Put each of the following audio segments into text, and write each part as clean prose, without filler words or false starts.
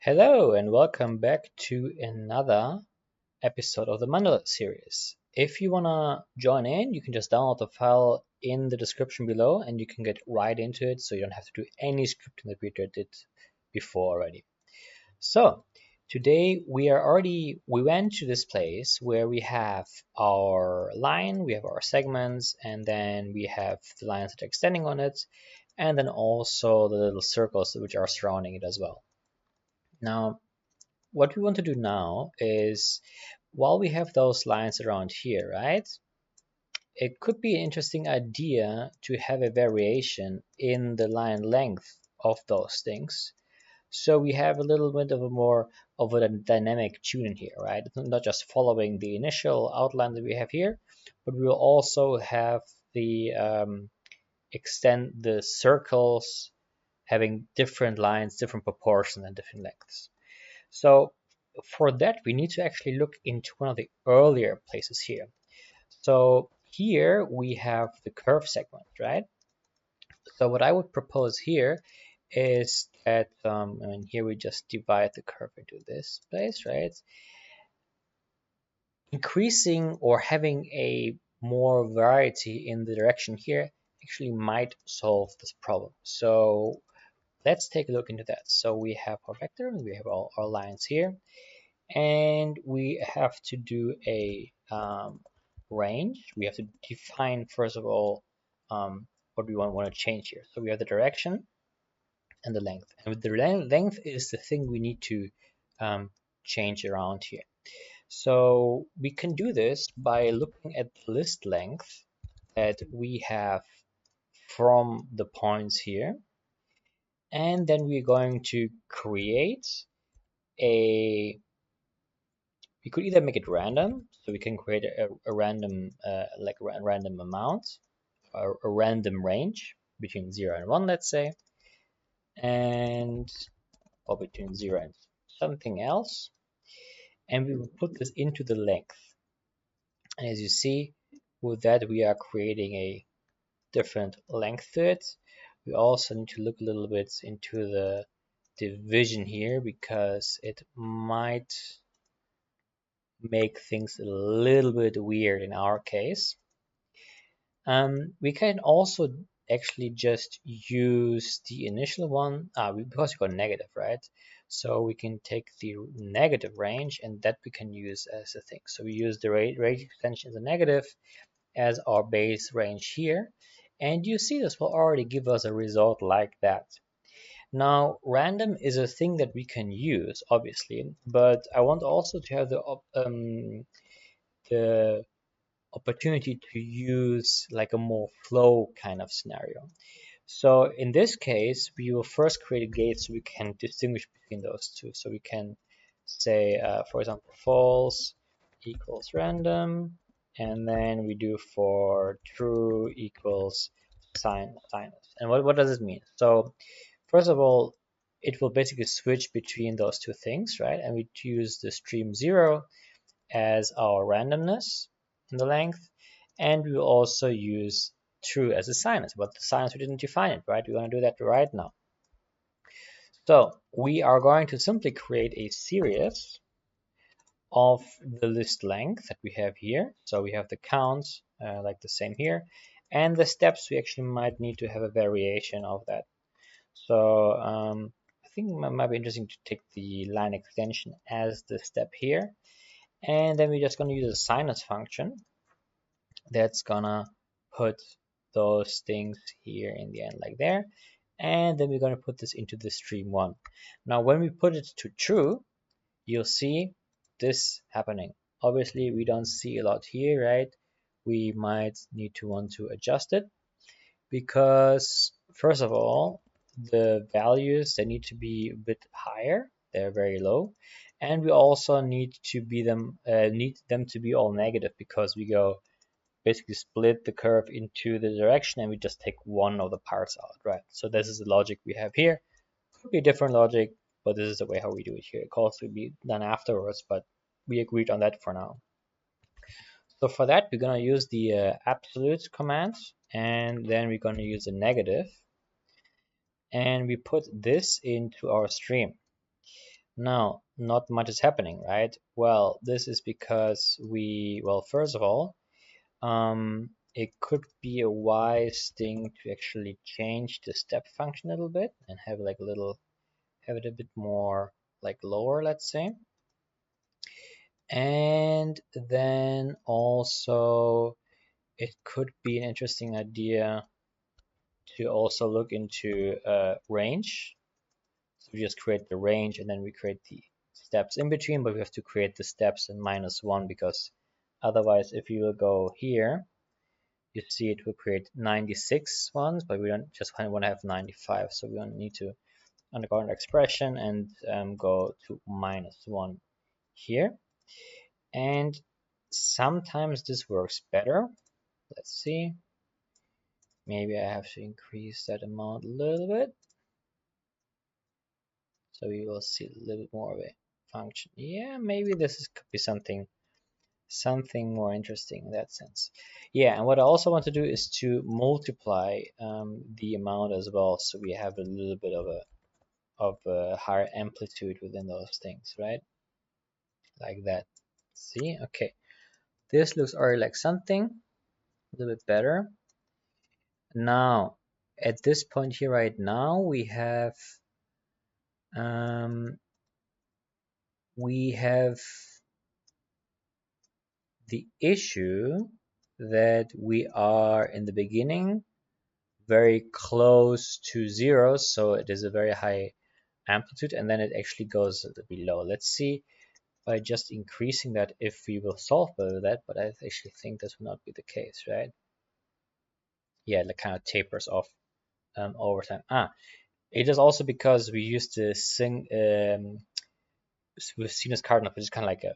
Hello and welcome back to another episode of the Mandala series. If you wanna join in, you can just download the file in the description below and you can get right into it so you don't have to do any scripting that we did before already. So today we went to this place where we have our line, we have our segments, and then we have the lines that are extending on it, and then also the little circles which are surrounding it as well. Now what we want to do now is, while we have those lines around here, right, it could be an interesting idea to have a variation in the line length of those things. So we have a little bit of a more of a dynamic tune in here, right? It's not just following the initial outline that we have here, but we will also have the extend the circles having different lines, different proportions, and different lengths. So for that, we need to actually look into one of the earlier places here. So here we have the curve segment, right? So what I would propose here is that, here we just divide the curve into this place, right? Increasing or having a more variety in the direction here actually might solve this problem. So let's take a look into that. So we have our vector, we have all our lines here, and we have to do a range. We have to define, first of all, what we want to change here. So we have the direction and the length. And the length is the thing we need to change around here. So we can do this by looking at the list length that we have from the points here. And then we're going to create a we could either make it random, so we can create a random, like a random amount, or a random range between 0 and 1, let's say, and or between 0 and something else, and we will put this into the length. And as you see, with that we are creating a different length to it. We also need to look a little bit into the division here because it might make things a little bit weird in our case. We can also actually just use the initial one because we got negative, right? So we can take the negative range and that we can use as a thing. So we use the range extension as a negative as our base range here. And you see this will already give us a result like that. Now, random is a thing that we can use, obviously, but I want also to have the opportunity to use like a more flow kind of scenario. So in this case, we will first create a gate so we can distinguish between those two. So we can say, for example, false equals random, and then we do for true equals sinus. And what does it mean? So first of all, it will basically switch between those two things, right? And we use the stream 0 as our randomness in the length, and we will also use true as a sinus, but the sinus we didn't define it, right? We're going to do that right now. So we are going to simply create a series of the list length that we have here. So we have the counts like the same here, and the steps we actually might need to have a variation of that. So I think it might be interesting to take the line extension as the step here, and then we're just going to use a sinus function that's gonna put those things here in the end like there, and then we're going to put this into the stream 1. Now when we put it to true, you'll see this happening. Obviously we don't see a lot here, right? We might need to want to adjust it because first of all, the values, they need to be a bit higher, they're very low, and we also need them to be all negative because we go basically split the curve into the direction and we just take one of the parts out, right? So this is the logic we have here. Could be a different logic, but this is the way how we do it here. It could also be done afterwards, but we agreed on that for now. So for that, we're going to use the absolute command, and then we're going to use a negative, and we put this into our stream. Now, not much is happening, right? Well, this is because well, first of all, it could be a wise thing to actually change the step function a little bit and have like a little, have it a bit more like lower, let's say. And then also it could be an interesting idea to also look into range. So we just create the range and then we create the steps in between, but we have to create the steps in -1 because otherwise if you will go here, you see it will create 96 ones, but we don't just want to have 95. So we don't need to undergo an expression and go to -1 here. And sometimes this works better. Let's see. Maybe I have to increase that amount a little bit. So we will see a little bit more of a function. Yeah, maybe could be something more interesting in that sense. Yeah, and what I also want to do is to multiply the amount as well, so we have a little bit of a higher amplitude within those things, right? Like that. See? Okay. This looks already like something a little bit better. Now, at this point here right now, um, we have the issue that we are in the beginning very close to zero, so it is a very high amplitude, and then it actually goes below. Let's see by just increasing that if we will solve that, but I actually think this will not be the case, right? Yeah, it kind of tapers off over time. It is also because we used to sing with sinus cardinal, which is kind of like a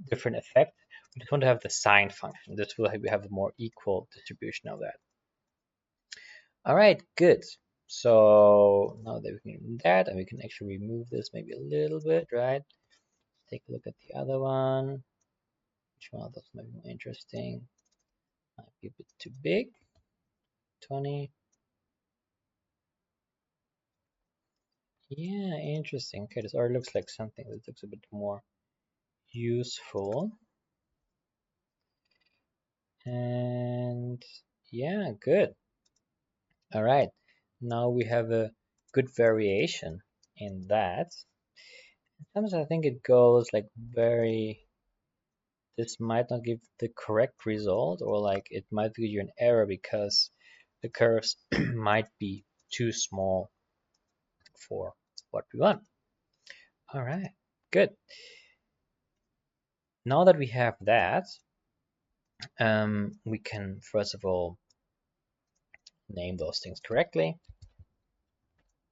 different effect. We just want to have the sine function. This will have a more equal distribution of that. All right, good. So now that we can do that, and we can actually remove this maybe a little bit, right? Take a look at the other one. Which one of those might be more interesting? Might be a bit too big. 20. Yeah, interesting. Okay, this already looks like something that looks a bit more useful. And yeah, good. All right. Now we have a good variation in that. Sometimes I think it goes like this might not give the correct result, or like it might give you an error because the curves might be too small for what we want. All right, good. Now that we have that, we can first of all name those things correctly.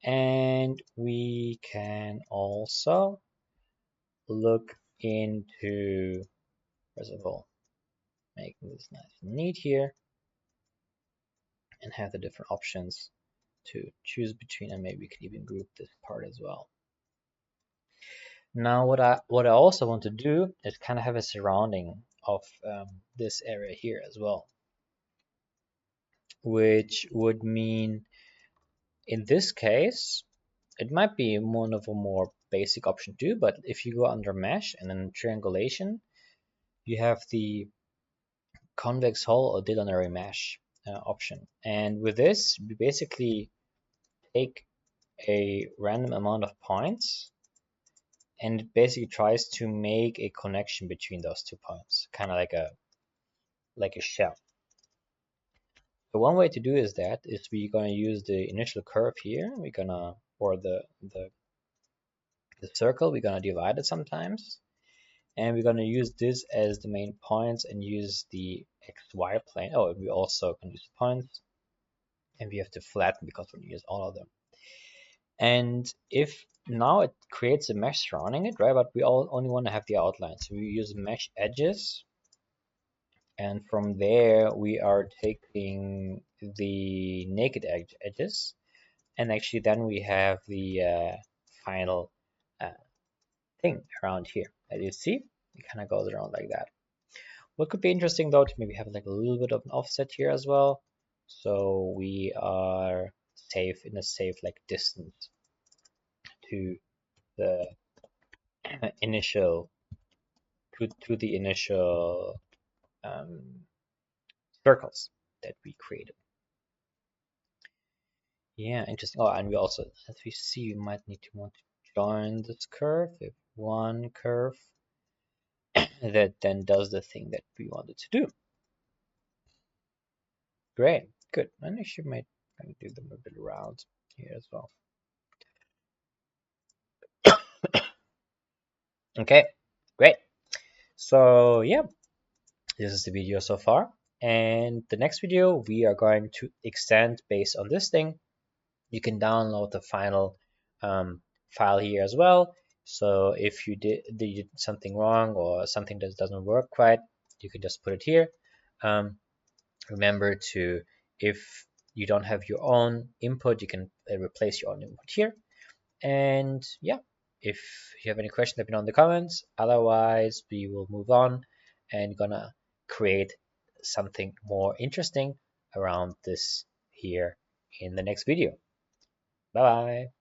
And we can also look into, first of all, making this nice and neat here and have the different options to choose between, and maybe we can even group this part as well. Now what I also want to do is kind of have a surrounding of this area here as well, which would mean in this case it might be one of a more basic option too, but if you go under mesh and then triangulation, you have the convex hull or delaunary mesh option, and with this we basically take a random amount of points and it basically tries to make a connection between those 2 points, kind of like a shell. So one way to do is we're gonna use the initial curve here. We're gonna, or the circle, we're gonna divide it sometimes, and we're gonna use this as the main points and use the XY plane. Oh, we also can use points, and we have to flatten because we're gonna use all of them. And if now it creates a mesh surrounding it, right? But we only want to have the outline, so we use mesh edges, and from there we are taking the naked edges, and actually then we have the final uh, thing around here. As you see, it kind of goes around like that. What could be interesting though to maybe have like a little bit of an offset here as well, so we are safe in a safe like distance to the initial the initial circles that we created. Yeah, interesting. Oh, and we also, as we see, we might need to want to join this curve. We have one curve that then does the thing that we wanted to do. Great, good. And I should might do them a bit around here as well. Okay, great. So yeah, this is the video so far. And the next video, we are going to extend based on this thing. You can download the final file here as well. So if you did something wrong or something that doesn't work quite, you can just put it here. Remember to, if you don't have your own input, you can replace your own input here. And yeah, if you have any questions, let me know in the comments. Otherwise, we will move on and gonna create something more interesting around this here in the next video. Bye bye.